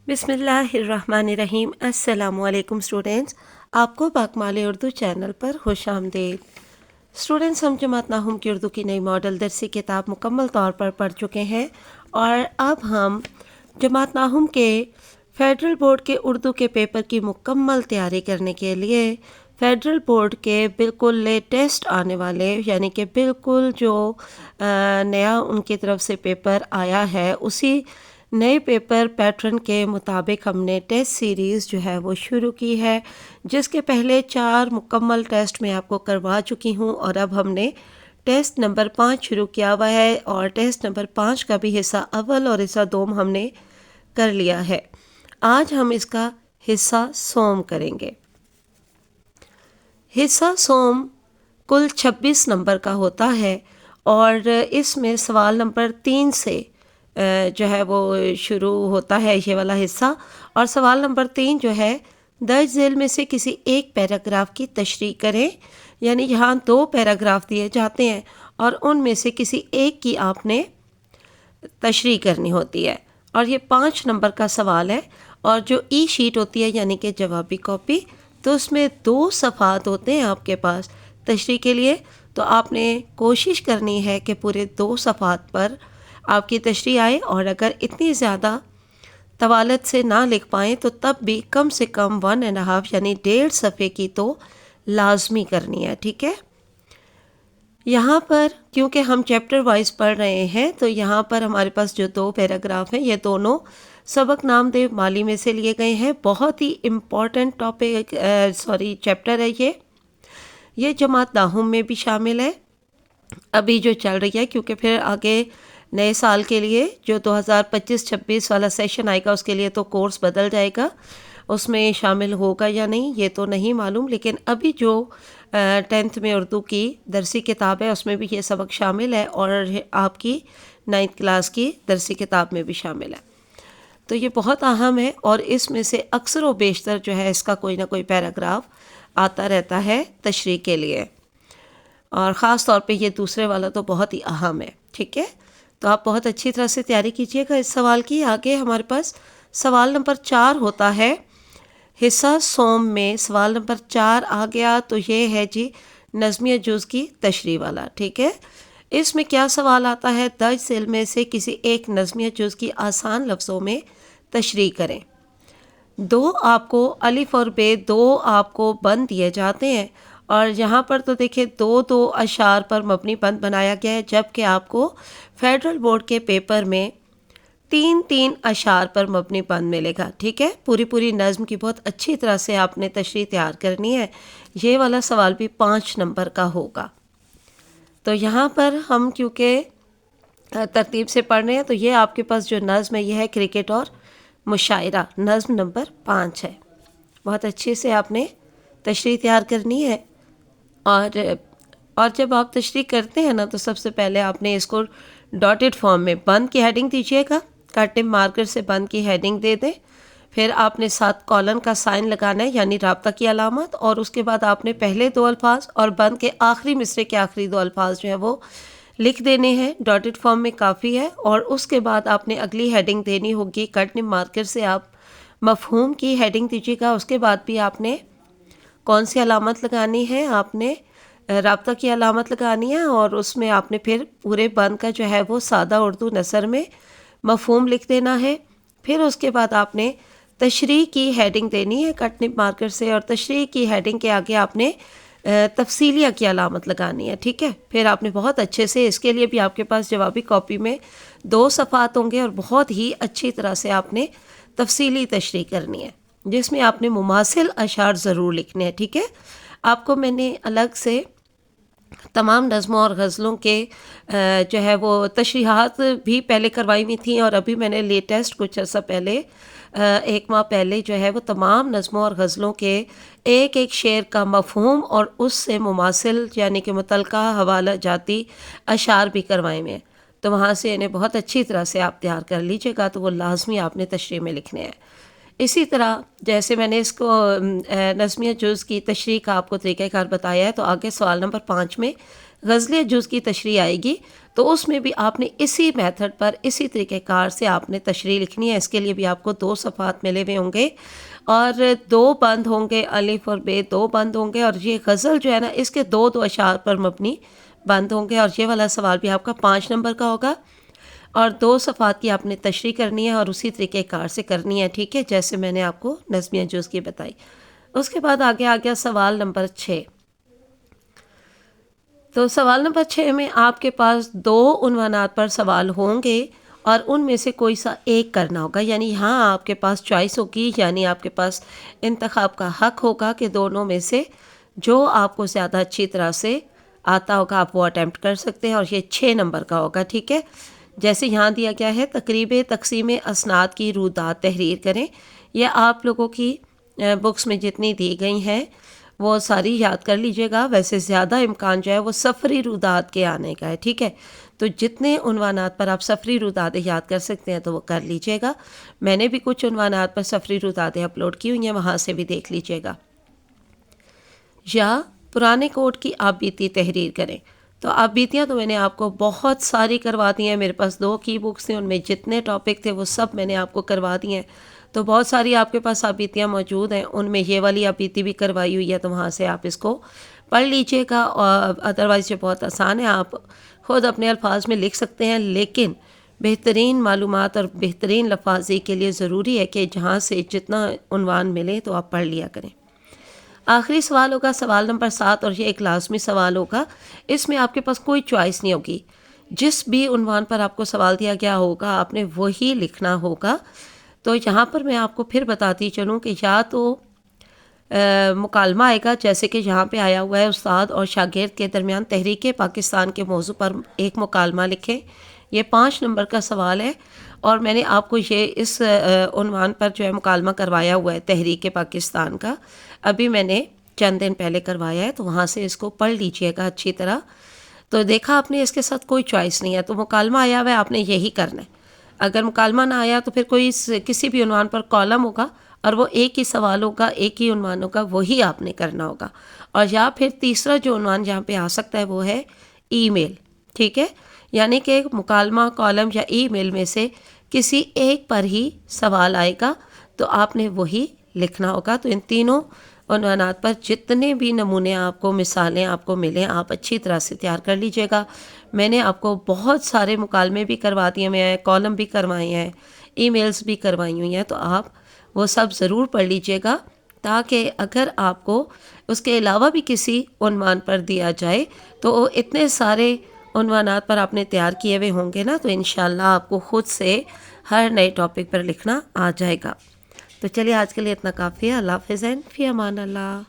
بسم اللہ الرحمن الرحیم۔ السلام علیکم اسٹوڈینٹس، آپ کو باکمال اردو چینل پر خوش آمدید۔ اسٹوڈینٹس، ہم جماعت ناہم کی اردو کی نئی ماڈل درسی کتاب مکمل طور پر پڑھ چکے ہیں، اور اب ہم جماعت ناہم کے فیڈرل بورڈ کے اردو کے پیپر کی مکمل تیاری کرنے کے لیے فیڈرل بورڈ کے بالکل لیٹسٹ آنے والے، یعنی کہ بالکل جو نیا ان کی طرف سے پیپر آیا ہے، اسی نئے پیپر پیٹرن کے مطابق ہم نے ٹیسٹ سیریز جو ہے وہ شروع کی ہے، جس کے پہلے 4 مکمل ٹیسٹ میں آپ کو کروا چکی ہوں، اور اب ہم نے ٹیسٹ نمبر 5 شروع کیا ہوا ہے، اور ٹیسٹ نمبر 5 کا بھی حصہ اول اور حصہ دوم ہم نے کر لیا ہے۔ آج ہم اس کا حصہ سوم کریں گے۔ حصہ سوم کل 26 نمبر کا ہوتا ہے، اور اس میں سوال نمبر 3 سے جو ہے وہ شروع ہوتا ہے یہ والا حصہ، اور سوال نمبر 3 جو ہے، درج ذیل میں سے کسی ایک پیراگراف کی تشریح کریں، یعنی یہاں 2 پیراگراف دیے جاتے ہیں اور ان میں سے کسی ایک کی آپ نے تشریح کرنی ہوتی ہے، اور یہ 5 نمبر کا سوال ہے، اور جو ای شیٹ ہوتی ہے یعنی کہ جوابی کاپی، تو اس میں 2 صفحات ہوتے ہیں آپ کے پاس تشریح کے لیے، تو آپ نے کوشش کرنی ہے کہ پورے 2 صفحات پر آپ کی تشریح آئے، اور اگر اتنی زیادہ طوالت سے نہ لکھ پائیں تو تب بھی کم سے کم 1.5 یعنی 1.5 صفحے کی تو لازمی کرنی ہے، ٹھیک ہے۔ یہاں پر کیونکہ ہم چیپٹر وائز پڑھ رہے ہیں، تو یہاں پر ہمارے پاس جو 2 پیراگراف ہیں، یہ دونوں سبق نام دے مالی میں سے لیے گئے ہیں۔ بہت ہی امپورٹنٹ چیپٹر ہے یہ جماعت ناہم میں بھی شامل ہے، ابھی جو چل رہی ہے، کیونکہ پھر آگے نئے سال کے لیے جو 2025-26 والا سیشن آئے گا، اس کے لیے تو کورس بدل جائے گا، اس میں شامل ہوگا یا نہیں یہ تو نہیں معلوم، لیکن ابھی جو 10th میں اردو کی درسی کتاب ہے اس میں بھی یہ سبق شامل ہے، اور آپ کی 9th کلاس کی درسی کتاب میں بھی شامل ہے، تو یہ بہت اہم ہے، اور اس میں سے اکثر و بیشتر جو ہے اس کا کوئی نہ کوئی پیراگراف آتا رہتا ہے تشریح کے لیے، اور خاص طور پہ یہ دوسرے والا تو بہت ہی اہم ہے، ٹھیک ہے۔ تو آپ بہت اچھی طرح سے تیاری کیجیے گا اس سوال کی۔ آگے ہمارے پاس سوال نمبر 4 ہوتا ہے حصہ سوم میں۔ سوال نمبر 4 آ گیا تو یہ ہے جی نظمیہ جز کی تشریح والا، ٹھیک ہے۔ اس میں کیا سوال آتا ہے؟ درج ذیل میں سے کسی ایک نظمیہ جز کی آسان لفظوں میں تشریح کریں۔ 2 آپ کو الف اور بے، 2 آپ کو بند دیے جاتے ہیں، اور یہاں پر تو دیکھیں 2 اشعار پر مبنی بند بنایا گیا ہے، جبکہ آپ کو فیڈرل بورڈ کے پیپر میں 3 اشعار پر مبنی بند ملے گا، ٹھیک ہے۔ پوری نظم کی بہت اچھی طرح سے آپ نے تشریح تیار کرنی ہے۔ یہ والا سوال بھی 5 نمبر کا ہوگا۔ تو یہاں پر ہم کیونکہ ترتیب سے پڑھ رہے ہیں، تو یہ آپ کے پاس جو نظم ہے یہ ہے کرکٹ اور مشاعرہ، نظم نمبر 5 ہے۔ بہت اچھے سے آپ نے تشریح تیار کرنی ہے، اور جب آپ تشریح کرتے ہیں نا تو سب سے پہلے آپ نے اس کو ڈاٹڈ فارم میں بند کی ہیڈنگ دیجیے گا، کٹنگ مارکر سے بند کی ہیڈنگ دے دیں، پھر آپ نے 7 کالن کا سائن لگانا ہے یعنی رابطہ کی علامت، اور اس کے بعد آپ نے پہلے 2 الفاظ اور بند کے آخری مصرے کے آخری 2 الفاظ جو ہیں وہ لکھ دینے ہیں، ڈاٹڈ فارم میں کافی ہے، اور اس کے بعد آپ نے اگلی ہیڈنگ دینی ہوگی، کٹنگ مارکر سے آپ مفہوم کی ہیڈنگ دیجیے گا، اس کے بعد بھی آپ نے کون سی علامت لگانی ہے؟ آپ نے رابطہ کی علامت لگانی ہے، اور اس میں آپ نے پھر پورے بند کا جو ہے وہ سادہ اردو نثر میں مفہوم لکھ دینا ہے۔ پھر اس کے بعد آپ نے تشریح کی ہیڈنگ دینی ہے کٹنگ مارکر سے، اور تشریح کی ہیڈنگ کے آگے آپ نے تفصیلیہ کی علامت لگانی ہے، ٹھیک ہے۔ پھر آپ نے بہت اچھے سے، اس کے لیے بھی آپ کے پاس جوابی کاپی میں 2 صفحات ہوں گے، اور بہت ہی اچھی طرح سے آپ نے تفصیلی تشریح کرنی ہے، جس میں آپ نے مماثل اشعار ضرور لکھنے ہیں، ٹھیک ہے۔ آپ کو میں نے الگ سے تمام نظموں اور غزلوں کے جو ہے وہ تشریحات بھی پہلے کروائی ہوئی تھیں، اور ابھی میں نے لیٹسٹ کچھ عرصہ پہلے 1 ماہ پہلے جو ہے وہ تمام نظموں اور غزلوں کے ایک شعر کا مفہوم اور اس سے مماثل یعنی کہ متعلقہ حوالہ جاتی اشعار بھی کروائے ہوئے ہیں، تو وہاں سے انہیں بہت اچھی طرح سے آپ تیار کر لیجیے گا، تو وہ لازمی آپ نے تشریح میں لکھنے ہیں۔ اسی طرح جیسے میں نے اس کو نظمیہ جز کی تشریح کا آپ کو طریقہ کار بتایا ہے، تو آگے سوال نمبر 5 میں غزلیہ جز کی تشریح آئے گی، تو اس میں بھی آپ نے اسی میتھڈ پر اسی طریقہ کار سے آپ نے تشریح لکھنی ہے. اس کے لیے بھی آپ کو 2 صفحات ملے ہوئے ہوں گے اور 2 بند ہوں گے، الف اور بے 2 بند ہوں گے، اور یہ غزل جو ہے نا اس کے 2 اشعار پر مبنی بند ہوں گے. اور یہ والا سوال بھی آپ کا 5 نمبر کا ہوگا اور 2 صفحات کی آپ نے تشریح کرنی ہے اور اسی طریقے کار سے کرنی ہے. ٹھیک ہے، جیسے میں نے آپ کو نظمیہ جز کی بتائی. اس کے بعد آگے آ گیا سوال نمبر 6. تو سوال نمبر 6 میں آپ کے پاس 2 عنوانات پر سوال ہوں گے اور ان میں سے کوئی سا ایک کرنا ہوگا. یعنی یہاں آپ کے پاس چوائس ہوگی، یعنی آپ کے پاس انتخاب کا حق ہوگا کہ دونوں میں سے جو آپ کو زیادہ اچھی طرح سے آتا ہوگا آپ وہ اٹیمپٹ کر سکتے ہیں، اور یہ 6 نمبر کا ہوگا. ٹھیک ہے، جیسے یہاں دیا گیا ہے تقریب تقسیم اسناد کی رویداد تحریر کریں. یہ آپ لوگوں کی بکس میں جتنی دی گئی ہیں وہ ساری یاد کر لیجئے گا. ویسے زیادہ امکان جو ہے وہ سفری رویداد کے آنے کا ہے. ٹھیک ہے، تو جتنے عنوانات پر آپ سفری رویدادیں یاد کر سکتے ہیں تو وہ کر لیجئے گا. میں نے بھی کچھ عنوانات پر سفری رویدادیں اپلوڈ کی ہوئی ہیں، وہاں سے بھی دیکھ لیجئے گا. یا پرانے کوٹ کی آپ بیتی تحریر کریں. تو آپ بیتیاں تو میں نے آپ کو بہت ساری کروا دی ہیں. میرے پاس 2 کی بکس تھیں، ان میں جتنے ٹاپک تھے وہ سب میں نے آپ کو کروا دی ہیں. تو بہت ساری آپ کے پاس آپ بیتیاں موجود ہیں، ان میں یہ والی آپ بیتی بھی کروائی ہوئی ہے، تو وہاں سے آپ اس کو پڑھ لیجئے گا. اور ادروائز یہ بہت آسان ہے، آپ خود اپنے الفاظ میں لکھ سکتے ہیں، لیکن بہترین معلومات اور بہترین لفاظی کے لیے ضروری ہے کہ جہاں سے جتنا عنوان ملے تو آپ پڑھ لیا کریں. آخری سوال ہوگا سوال نمبر 7، اور یہ ایک لازمی سوال ہوگا. اس میں آپ کے پاس کوئی چوائس نہیں ہوگی. جس بھی عنوان پر آپ کو سوال دیا گیا ہوگا آپ نے وہی لکھنا ہوگا. تو یہاں پر میں آپ کو پھر بتاتی چلوں کہ یا تو مکالمہ آئے گا، جیسے کہ یہاں پہ آیا ہوا ہے استاد اور شاگرد کے درمیان تحریک پاکستان کے موضوع پر ایک مکالمہ لکھیں. یہ 5 نمبر کا سوال ہے اور میں نے آپ کو یہ اس عنوان پر جو ہے مکالمہ کروایا ہوا ہے تحریک پاکستان کا. ابھی میں نے چند دن پہلے کروایا ہے، تو وہاں سے اس کو پڑھ لیجئے گا اچھی طرح. تو دیکھا آپ نے اس کے ساتھ کوئی چوائس نہیں ہے، تو مکالمہ آیا ہوا ہے آپ نے یہی کرنا ہے. اگر مکالمہ نہ آیا تو پھر کوئی کسی بھی عنوان پر کالم ہوگا اور وہ ایک ہی سوال ہوگا، ایک ہی عنوان ہوگا، وہی آپ نے کرنا ہوگا. اور یا پھر تیسرا جو عنوان جہاں پہ آ سکتا ہے وہ ہے ای میل. ٹھیک ہے، یعنی کہ مکالمہ، کالم یا ای میل میں سے کسی ایک پر ہی سوال آئے گا تو آپ نے وہی لکھنا ہوگا. تو ان تینوں عنوانات پر جتنے بھی نمونے آپ کو، مثالیں آپ کو ملیں، آپ اچھی طرح سے تیار کر لیجئے گا. میں نے آپ کو بہت سارے مکالمے بھی کروا دیے ہیں، کالم بھی کروائے ہیں، ای میلز بھی کروائی ہوئی ہیں، تو آپ وہ سب ضرور پڑھ لیجئے گا، تاکہ اگر آپ کو اس کے علاوہ بھی کسی عنوان پر دیا جائے تو اتنے سارے عنوانات پر آپ نے تیار کیے ہوئے ہوں گے نا، تو انشاءاللہ آپ کو خود سے ہر نئے ٹاپک پر لکھنا آ جائے گا. تو چلیے آج کے لیے اتنا کافی ہے. اللہ حافظ، فی امان اللہ.